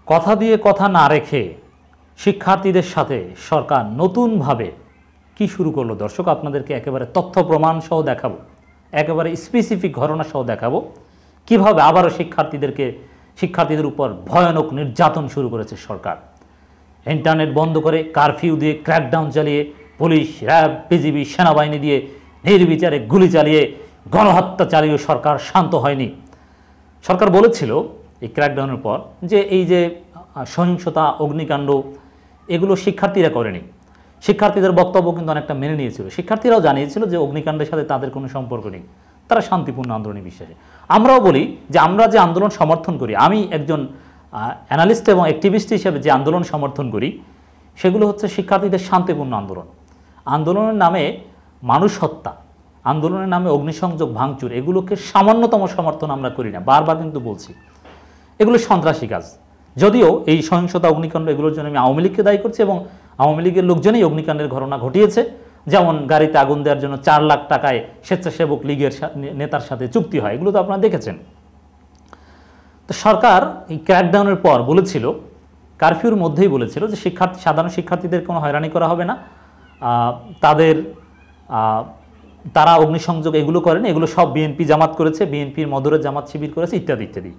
কথা দিয়ে কথা না রেখে শিক্ষার্থীদের সাথে সরকার নতুনভাবে কি শুরু করলো দর্শক, আপনাদেরকে একেবারে তথ্য প্রমাণ সহ দেখাবো, একেবারে স্পেসিফিক ঘটনা সহ দেখাবো কিভাবে আবারও শিক্ষার্থীদের উপর ভয়ানক নির্যাতন শুরু করেছে সরকার। ইন্টারনেট বন্ধ করে, কারফিউ দিয়ে, ক্র্যাকডাউন চালিয়ে, পুলিশ, র্যাব, বিজিবি, সেনাবাহিনী দিয়ে নির্বিচারে গুলি চালিয়ে, গণহত্যা চালিয়ে সরকার শান্ত হয়নি। সরকার বলেছিল এই ক্র্যাকডাউনের পর যে এই যে সহিংসতা, অগ্নিকাণ্ড, এগুলো শিক্ষার্থীরা করেনি। শিক্ষার্থীদের বক্তব্য কিন্তু অনেকটা মেনে নিয়েছিল। শিক্ষার্থীরাও জানিয়েছিল যে অগ্নিকাণ্ডের সাথে তাদের কোনো সম্পর্ক নেই, তারা শান্তিপূর্ণ আন্দোলনে বিশ্বাসী। আমরাও বলি যে আমরা যে আন্দোলন সমর্থন করি, আমি একজন অ্যানালিস্ট এবং অ্যাক্টিভিস্ট হিসেবে যে আন্দোলন সমর্থন করি, সেগুলো হচ্ছে শিক্ষার্থীদের শান্তিপূর্ণ আন্দোলন। আন্দোলনের নামে মানুষ হত্যা, আন্দোলনের নামে অগ্নিসংযোগ, ভাঙচুর, এগুলোকে সামান্যতম সমর্থন আমরা করি না। বারবার কিন্তু বলছি এগুলো সন্ত্রাসী কাজ। যদিও এই সহিংসতা, অগ্নিকাণ্ড, এগুলোর জন্য আমি আওয়ামী লীগকে দায়ী করছি এবং আওয়ামী লীগের লোকজনই অগ্নিকাণ্ডের ঘটনা ঘটিয়েছে। যেমন গাড়িতে আগুন দেওয়ার জন্য 4 লাখ টাকায় স্বেচ্ছাসেবক লীগের নেতার সাথে চুক্তি হয়, এগুলো তো আপনারা দেখেছেন। তো সরকার এই ক্র্যাকডাউনের পর বলেছিল, কারফিউর মধ্যেই বলেছিল যে সাধারণ শিক্ষার্থীদের কোনো হয়রানি করা হবে না, তারা অগ্নিসংযোগ এগুলো করেনি, এগুলো সব বিএনপি জামাত করেছে, বিএনপির মদরের জামাত শিবির করেছে, ইত্যাদি ইত্যাদি।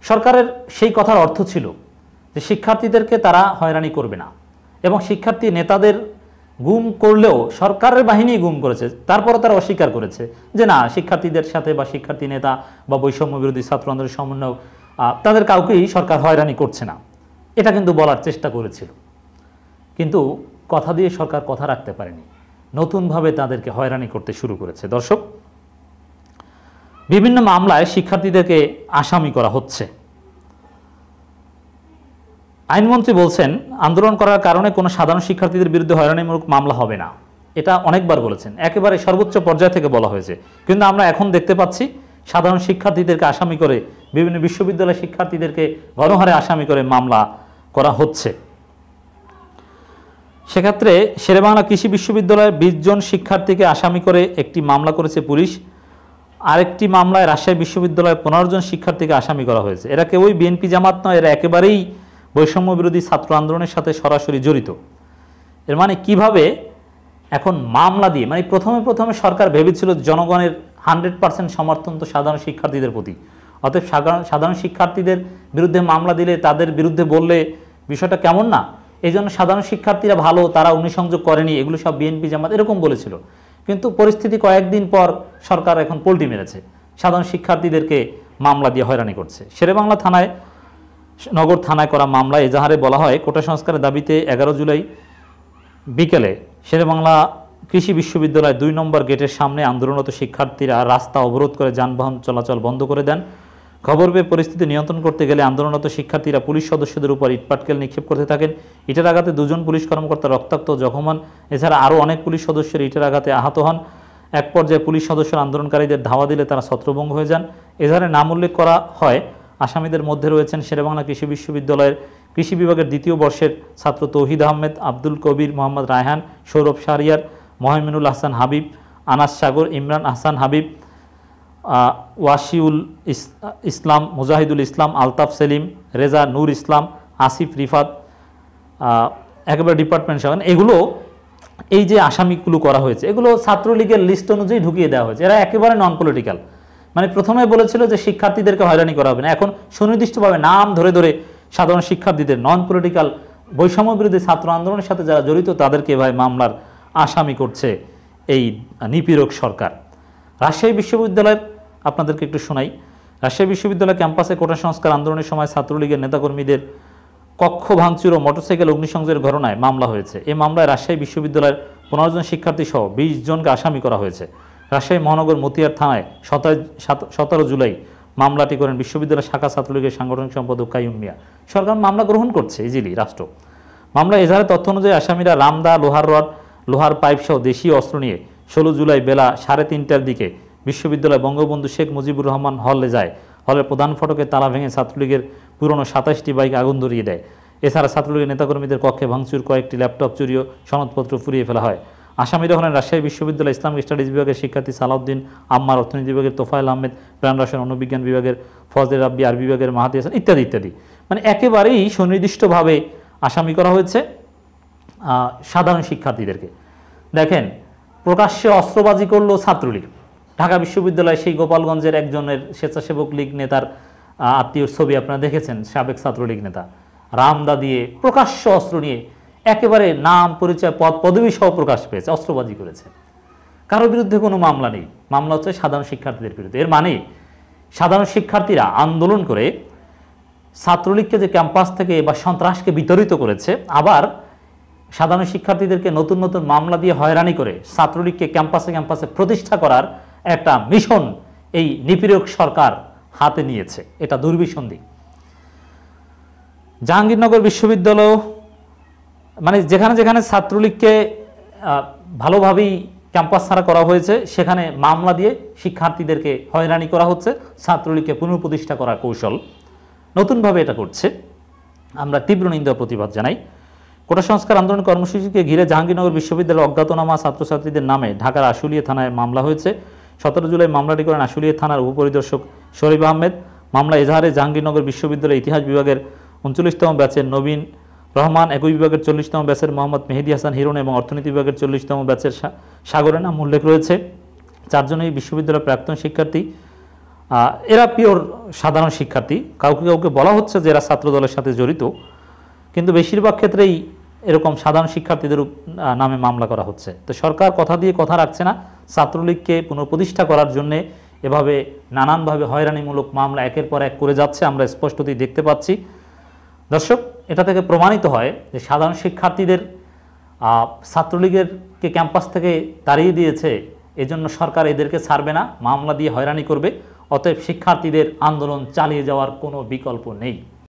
সরকারের সেই কথার অর্থ ছিল যে শিক্ষার্থীদেরকে তারা হয়রানি করবে না, এবং শিক্ষার্থী নেতাদের গুম করলেও সরকারের বাহিনী গুম করেছে, তারপরও তারা অস্বীকার করেছে যে না, শিক্ষার্থীদের সাথে বা শিক্ষার্থী নেতা বা বৈষম্য বিরোধী ছাত্র আন্দোলনের সমন্বয় তাদের কাউকেই সরকার হয়রানি করছে না, এটা কিন্তু বলার চেষ্টা করেছিল। কিন্তু কথা দিয়ে সরকার কথা রাখতে পারেনি, নতুনভাবে তাদেরকে হয়রানি করতে শুরু করেছে। দর্শক, বিভিন্ন মামলায় শিক্ষার্থীদেরকে আসামি করা হচ্ছে। আইনমন্ত্রী বলছেন আন্দোলন করার কারণে কোনো সাধারণ শিক্ষার্থীদের বিরুদ্ধে হয়রানিমূলক মামলা হবে না, এটা অনেকবার বলেছেন, একেবারে সর্বোচ্চ পর্যায় থেকে বলা হয়েছে। কিন্তু আমরা এখন দেখতে পাচ্ছি সাধারণ শিক্ষার্থীদেরকে আসামি করে, বিভিন্ন বিশ্ববিদ্যালয়ের শিক্ষার্থীদেরকে গণহারে আসামি করে মামলা করা হচ্ছে। সেক্ষেত্রে শেরেবাংলা কৃষি বিশ্ববিদ্যালয়ের 20 জন শিক্ষার্থীকে আসামি করে একটি মামলা করেছে পুলিশ। আরেকটি মামলায় রাজশাহী বিশ্ববিদ্যালয়ের 15 জন শিক্ষার্থীকে আসামি করা হয়েছে। এরা কেউই বিএনপি জামাত নয়, এরা একেবারেই বৈষম্য বিরোধী ছাত্র আন্দোলনের সাথে সরাসরি জড়িত। এর মানে কিভাবে এখন মামলা দিয়ে, মানে প্রথমে সরকার ভেবেছিল জনগণের 100% সমর্থন তো সাধারণ শিক্ষার্থীদের প্রতি, অতএব সাধারণ শিক্ষার্থীদের বিরুদ্ধে মামলা দিলে, তাদের বিরুদ্ধে বললে বিষয়টা কেমন না, এই জন্য সাধারণ শিক্ষার্থীরা ভালো, তারা অগ্নিসংযোগ করেনি, এগুলো সব বিএনপি জামাত, এরকম বলেছিল। কিন্তু পরিস্থিতি কয়েকদিন পর সরকার এখন পল্টি মেরেছে, সাধারণ শিক্ষার্থীদেরকে মামলা দিয়ে হয়রানি করছে। শেরেবাংলা নগর থানায় করা মামলা এজাহারে বলা হয়, কোটা সংস্কারের দাবিতে 11 জুলাই বিকেলে শেরেবাংলা কৃষি বিশ্ববিদ্যালয় 2 নম্বর গেটের সামনে আন্দোলনরত শিক্ষার্থীরা রাস্তা অবরোধ করে যানবাহন চলাচল বন্ধ করে দেন। খবর পেয়ে পরিস্থিতি নিয়ন্ত্রণ করতে গেলে আন্দোলনরত শিক্ষার্থীরা পুলিশ সদস্যদের উপর ইটপাটকেল নিক্ষেপ করতে থাকেন। ইটের আঘাতে 2 জন পুলিশ কর্মকর্তা রক্তাক্ত জখম হন। এছাড়া আরও অনেক পুলিশ সদস্যের ইটের আঘাতে আহত হন। এক পর্যায়ে পুলিশ সদস্যরা আন্দোলনকারীদের ধাওয়া দিলে তারা ছত্রভঙ্গ হয়ে যান। এজাহারে নাম উল্লেখ করা হয়, আসামিদের মধ্যে রয়েছেন শেরেবাংলা কৃষি বিশ্ববিদ্যালয়ের কৃষি বিভাগের 2য় বর্ষের ছাত্র তৌহিদ আহমেদ, আব্দুল কবির, মোহাম্মদ রায়হান, সৌরভ শাহরিয়ার, মহমিনুল হাসান হাবিব, আনাস সাগর, ইমরান আহসান হাবিব, ওয়াসিউল ইসলাম, মুজাহিদুল ইসলাম, আলতাফ সেলিম, রেজা নূর ইসলাম, আসিফ রিফাত, একেবারে ডিপার্টমেন্ট সহ এগুলো, এই যে আসামিগুলো করা হয়েছে, এগুলো ছাত্রলীগের লিস্ট অনুযায়ী ঢুকিয়ে দেওয়া হয়েছে। এরা একেবারে নন পলিটিক্যাল, মানে প্রথমে বলেছিল যে শিক্ষার্থীদেরকে হয়রানি করা হবে না, এখন সুনির্দিষ্টভাবে নাম ধরে ধরে সাধারণ শিক্ষার্থীদের, নন পলিটিক্যাল বৈষম্য বিরোধী ছাত্র আন্দোলনের সাথে যারা জড়িত তাদেরকে এভাবে মামলার আসামি করছে এই নিপীড়ক সরকার। রাজশাহী বিশ্ববিদ্যালয়ের আপনাদেরকে একটু শোনাই। রাজশাহী বিশ্ববিদ্যালয় ক্যাম্পাসে কোটা সংস্কার আন্দোলনের সময় ছাত্রলীগের নেতাকর্মীদের কক্ষ ভাঙচুর ও মোটরসাইকেল অগ্নিসংযোগের ঘটনায় মামলা হয়েছে। এই মামলায় রাজশাহী বিশ্ববিদ্যালয়ের 15 জন শিক্ষার্থী সহ 20 জনকে আসামি করা হয়েছে। রাজশাহী মহানগর মতিয়ার থানায় 17 জুলাই মামলাটি করেন বিশ্ববিদ্যালয় শাখা ছাত্রলীগের সাংগঠনিক সম্পাদক কাইয়ুম মিয়া। সরকার মামলা গ্রহণ করছে ইজিলি রাষ্ট্র। মামলা এজাহারের তথ্য অনুযায়ী আসামিরা রামদা, লোহার রড, লোহার পাইপ সহ দেশীয় অস্ত্র নিয়ে 16 জুলাই বেলা 3:30টার দিকে বিশ্ববিদ্যালয় বঙ্গবন্ধু শেখ মুজিবুর রহমান হলে যায়। হলের প্রধান ফটকে তালা ভেঙে ছাত্রলীগের পুরনো 27টি বাইক আগুন ধরিয়ে দেয়। এছাড়া ছাত্রলীগের নেতাকর্মীদের কক্ষে ভাঙচুর, কয়েকটি ল্যাপটপ চুরি ও সনদপত্র ফুরিয়ে ফেলা হয়। আসামিরা হলেন রাজশাহী বিশ্ববিদ্যালয় ইসলামিক স্টাডিজ বিভাগের শিক্ষার্থী সালাউদ্দিন আম্মার, অর্থনীতি বিভাগের তোফায়েল আহমেদ, প্রাণ রসায়ন অনুবিজ্ঞান বিভাগের ফজলে রাব্বি, আরবি বিভাগের মাহাদি হাসান, ইত্যাদি ইত্যাদি। মানে একেবারেই সুনির্দিষ্টভাবে আসামি করা হয়েছে সাধারণ শিক্ষার্থীদেরকে। দেখেন, প্রকাশ্যে অস্ত্রবাজি করলো ছাত্রলীগ। ঢাকা বিশ্ববিদ্যালয়ে সেই গোপালগঞ্জের একজনের স্বেচ্ছাসেবক লীগ নেতার আত্মীয়র ছবি আপনারা দেখেছেন, সাবেক ছাত্রলীগ নেতা রামদা দিয়ে প্রকাশ্য অস্ত্র নিয়ে একেবারে নাম পরিচয় পদ পদবি সহ প্রকাশ পেয়েছে, অস্ত্রবাজি করেছে। কারোর বিরুদ্ধে কোনো মামলা নেই, মামলা হচ্ছে সাধারণ শিক্ষার্থীদের বিরুদ্ধে। এর মানে সাধারণ শিক্ষার্থীরা আন্দোলন করে ছাত্রলীগকে যে ক্যাম্পাস থেকে বা সন্ত্রাসকে বিতরিত করেছে, আবার সাধারণ শিক্ষার্থীদেরকে নতুন নতুন মামলা দিয়ে হয়রানি করে ছাত্রলীগকে ক্যাম্পাসে ক্যাম্পাসে প্রতিষ্ঠা করার একটা মিশন এই নিপীড়ক সরকার হাতে নিয়েছে। এটা দুর্বিসন্ধি। জাহাঙ্গীরনগর বিশ্ববিদ্যালয় মানে যেখানে যেখানে ছাত্রলীগকে ভালোভাবেই ক্যাম্পাস ছাড়া করা হয়েছে, সেখানে মামলা দিয়ে শিক্ষার্থীদেরকে হয়রানি করা হচ্ছে, ছাত্রলীগকে পুনঃপ্রতিষ্ঠা করার কৌশল নতুনভাবে এটা করছে। আমরা তীব্র নিন্দা প্রতিবাদ জানাই। কোটা সংস্কার আন্দোলন কর্মসূচিকে ঘিরে জাহাঙ্গীরনগর বিশ্ববিদ্যালয়ের অজ্ঞাতনামা ছাত্রছাত্রীদের নামে ঢাকার আশুলিয়া থানায় মামলা হয়েছে। 17 জুলাই মামলাটি করেন আশুলিয়া থানার উপপরিদর্শক শরীফ আহমেদ। মামলা এজাহারে জাহাঙ্গীরনগর বিশ্ববিদ্যালয়ের ইতিহাস বিভাগের 39তম ব্যাচের নবীন রহমান, একই বিভাগের 40তম ব্যাচের মোহাম্মদ মেহেদি হাসান হিরণ এবং অর্থনীতি বিভাগের 40তম ব্যাচের সাগরের নাম উল্লেখ রয়েছে। 4 জনই বিশ্ববিদ্যালয়ের প্রাক্তন শিক্ষার্থী। এরা পিওর সাধারণ শিক্ষার্থী। কাউকে কাউকে বলা হচ্ছে যে এরা ছাত্রদলের সাথে জড়িত, কিন্তু বেশিরভাগ ক্ষেত্রেই এরকম সাধারণ শিক্ষার্থীদের নামে মামলা করা হচ্ছে। তো সরকার কথা দিয়ে কথা রাখছে না। ছাত্রলীগকে পুনঃপ্রতিষ্ঠা করার জন্যে এভাবে নানানভাবে হয়রানিমূলক মামলা একের পর এক করে যাচ্ছে, আমরা স্পষ্টতই দেখতে পাচ্ছি। দর্শক, এটা থেকে প্রমাণিত হয় যে সাধারণ শিক্ষার্থীদের ছাত্রলীগেরকে ক্যাম্পাস থেকে তাড়িয়ে দিয়েছে, এজন্য সরকার এদেরকে ছাড়বে না, মামলা দিয়ে হয়রানি করবে। অতএব শিক্ষার্থীদের আন্দোলন চালিয়ে যাওয়ার কোনো বিকল্প নেই।